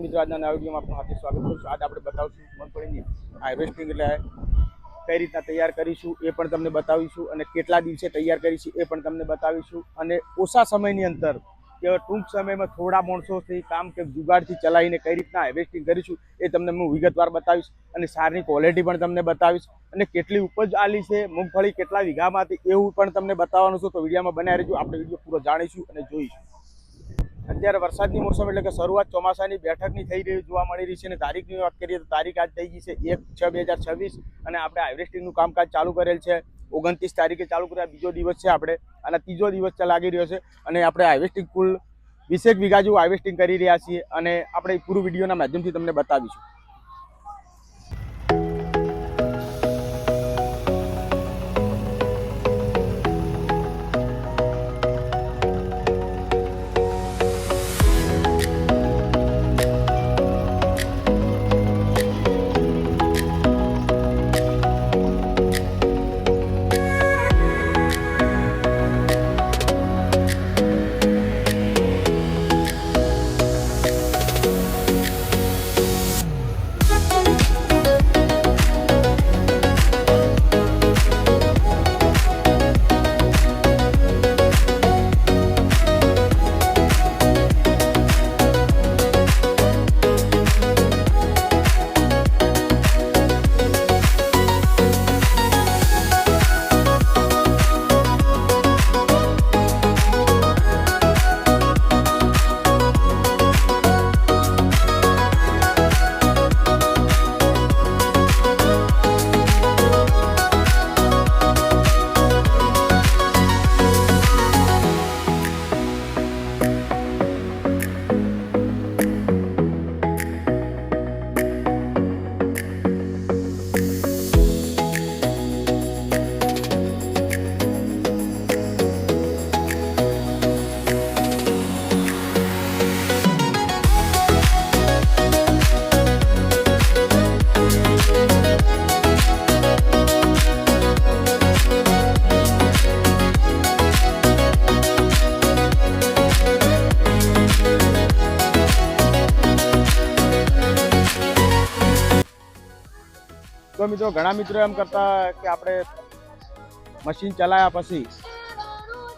મિત્રો આજના નવા વિડીયોમાં આપનું હાર્દિક સ્વાગત કરું છું। આજે આપણે બતાવશું મગફળીની હાર્વેસ્ટિંગ એટલે કઈ રીતના તૈયાર કરીશું એ પણ તમને બતાવીશું, અને કેટલા દિવસે તૈયાર કરીશું એ પણ તમને બતાવીશું, અને ઓછા સમયની અંદર કે ટૂંક સમયમાં થોડા માણસોથી કામ કે જુગાડથી ચલાવીને કઈ રીતના હાર્વેસ્ટિંગ કરીશું એ તમને હું વિગતવાર બતાવીશ, અને સારની ક્વોલિટી પણ તમને બતાવીશ, અને કેટલી ઉપજ આલી છે મગફળી કેટલા વીઘામાંથી એવું પણ તમને બતાવવાનું છે। તો વિડીયોમાં બનાવી રહેજો, આપણે વિડીયો પૂરો જાણીશું અને જોઈશું। અત્યારે વરસાદની મોસમ એટલે કે શરૂઆત ચોમાસાની બેઠકની થઈ રહી જોવા મળી રહી છે, અને તારીખની વાત કરીએ તો તારીખ આજ થઈ ગઈ છે 1/6/2026, અને આપણે હાર્વેસ્ટિંગનું કામકાજ ચાલુ કરેલ છે 29 તારીખે ચાલુ કર્યા। બીજો દિવસ છે આપણે, અને ત્રીજો દિવસ લાગી રહ્યો છે, અને આપણે હાર્વેસ્ટિંગ કુલ 20 વીઘા જેવું હાર્વેસ્ટિંગ કરી રહ્યા છીએ, અને આપણે પૂરું વિડીયોના માધ્યમથી તમને બતાવીશું। તો મિત્રો ઘણા મિત્રો એમ કરતા કે આપણે મશીન ચલાવ્યા પછી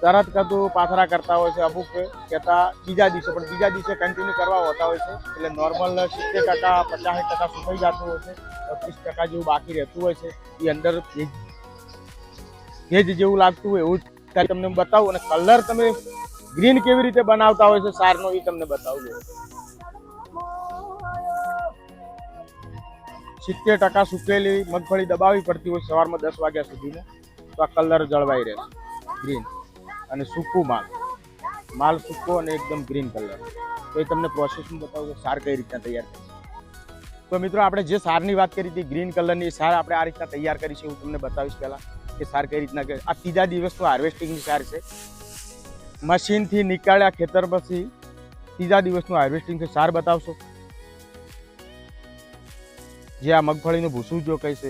તરત કદું પાથરા કરતા હોય છે, અમુક કહેતા બીજા દિવસે, પણ બીજા દિવસે કન્ટિન્યુ કરવા હોતા હોય છે, એટલે નોર્મલ 70% 50% સુકાઈ જતું હોય છે, 30% જેવું બાકી રહેતું હોય છે। એ અંદર ભેજ જેવું લાગતું હોય એવું તમને બતાવું, અને કલર તમે ગ્રીન કેવી રીતે બનાવતા હોય છે સારનો એ તમને બતાવું। 70% સુકેલી મગફળી દબાવવી પડતી હોય સવારમાં 10 વાગ્યા સુધીમાં, તો આ કલર જળવાઈ રહેશે ગ્રીન, અને સૂકું માલ સૂકો અને એકદમ ગ્રીન કલર। તો એ તમને પ્રોસેસમાં બતાવું કે સાર કઈ રીતના તૈયાર થશે। તો મિત્રો આપણે જે સારની વાત કરી હતી ગ્રીન કલરની સાર આપણે આ રીતના તૈયાર કરી છે, હું તમને બતાવીશ પહેલાં કે સાર કઈ રીતના કરી। આ ત્રીજા દિવસનું હાર્વેસ્ટિંગની સાર છે, મશીનથી નીકળ્યા ખેતર પછી ત્રીજા દિવસનું હાર્વેસ્ટિંગ છે, સાર બતાવશો। જે આ મગફળીનું ભૂસું જો કહે છે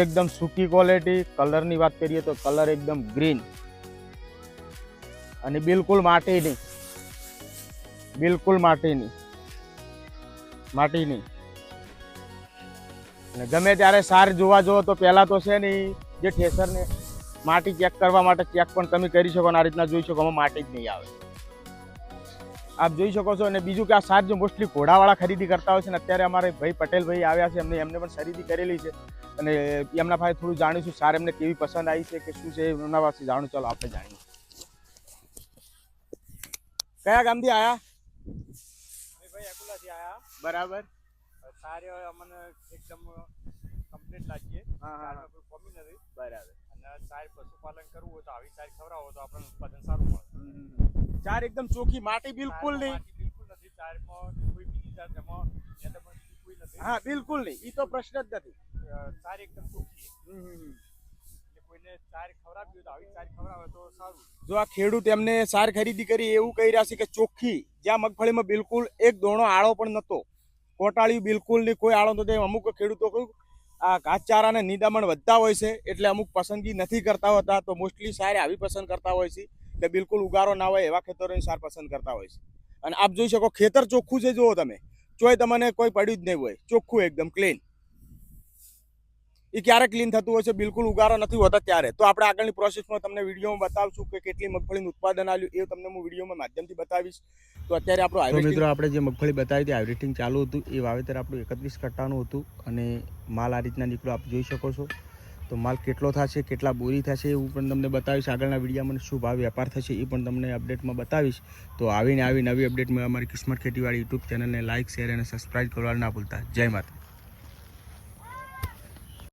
એકદમ સૂકી ક્વોલિટી। કલરની વાત કરીએ તો કલર એકદમ ગ્રીન, અને બિલકુલ માટી નહીં, અને ગમે ત્યારે સાર જોવા જો તો પહેલા તો છે ને જે ઠેસરને માટી ચેક કરવા માટે ચેક પણ તમે કરી શકો, આ રીતના જોઈ શકો, આમાં માટી જ નહીં આવે, આપ જોઈ શકો છો। અને બીજું કે આ સાર જો મોસ્ટલી ઘોડાવાળા ખરીદી કરતા હોય છે, ને અત્યારે અમારે ભાઈ પટેલભાઈ આવ્યા છે, એમને પણ ખરીદી કરેલી છે, અને એમના પાસે થોડું જાણીશું સાર એમને કેવી પસંદ આવી છે કે શું છે એમના પાસે જાણું। ચાલો આપણે જાણીએ। કયા ગામથી આયા? ભાઈ અકોલાથી આયા। બરાબર। સાર અમને એકદમ કમ્પ્લીટ લાગીએ, હા, કોઈ કોમી નથી, બરાબર। અને સાર પશુપાલન કરવું હોય તો આવી સાર ખવડાવો તો આપણને ઉત્પાદન સારું મળે। ચાર એકદમ ચોખ્ખી, માટી બિલકુલ નહીં, બિલકુલ નથી ચારમાં, કોઈ બીજી જાત એમાં કોઈ નથી, હા બિલકુલ નહીં, એ તો પ્રશ્ન જ નથી। સાર એકદમ ચોખ્ખી, એટલે કોઈને સાર ખવડાવી હોય તો આવી સાર ખવડાવે તો સારું। જો આ ખેડૂત એમને સાર ખરીદી કરી એવું કહી રહ્યા છે કે ચોખ્ખી, જ્યાં મગફળીમાં બિલકુલ એક દોણો આળો પણ નતો, કોટાળ્યું બિલકુલ નહીં, કોઈ આળો નતો। અમુક ખેડૂતો કહ્યું આ ઘાસચારાને નિંદામણ વધતા હોય છે એટલે અમુક પસંદગી નથી કરતા હોતા, તો મોસ્ટલી સાર આવી પસંદ કરતા હોય છે કે બિલકુલ ઉગારો ના હોય એવા ખેતરોની સાર પસંદ કરતા હોય છે। અને આપ જોઈ શકો ખેતર ચોખ્ખું છે, જુઓ તમે, ચોય તમને કોઈ પડ્યું જ નહીં હોય, ચોખ્ખું એકદમ ક્લીન. એ ક્યારે ક્લીન થતું હોય છે, બિલકુલ ઉગારો નથી હોતા ત્યારે. તો આપણે આગળની પ્રોસેસમાં તમને વિડીયોમાં બતાવશું કે કેટલી મગફળીનું ઉત્પાદન આવ્યું એ તમને હું વિડીયોમાં માધ્યમથી બતાવીશ. તો અત્યારે આપણું હાર્વેસ્ટિંગ, મિત્રો આપણે જે મગફળી બતાવી હતી હાર્વેસ્ટિંગ ચાલુ હતું, એ વાવેતર આપણું 31 કટ્ટાનું હતું અને માલ આ રીતના નીકળ્યો, આપ જોઈ શકો છો. તો માલ કેટલો થશે, કેટલા બોરી થશે એવું પણ તમને બતાવીશ. આગળના વિડીયોમાં શું ભાવ વેપાર થશે એ પણ તમને અપડેટમાં બતાવીશ. તો આવી નવી અપડેટ મેળવવા અમારી કિસ્મત ખેતીવાડી યુટ્યુબ ચેનલને લાઇક, શેર અને સબસ્ક્રાઇબ કરવા ના ભૂલતા. જય માતા.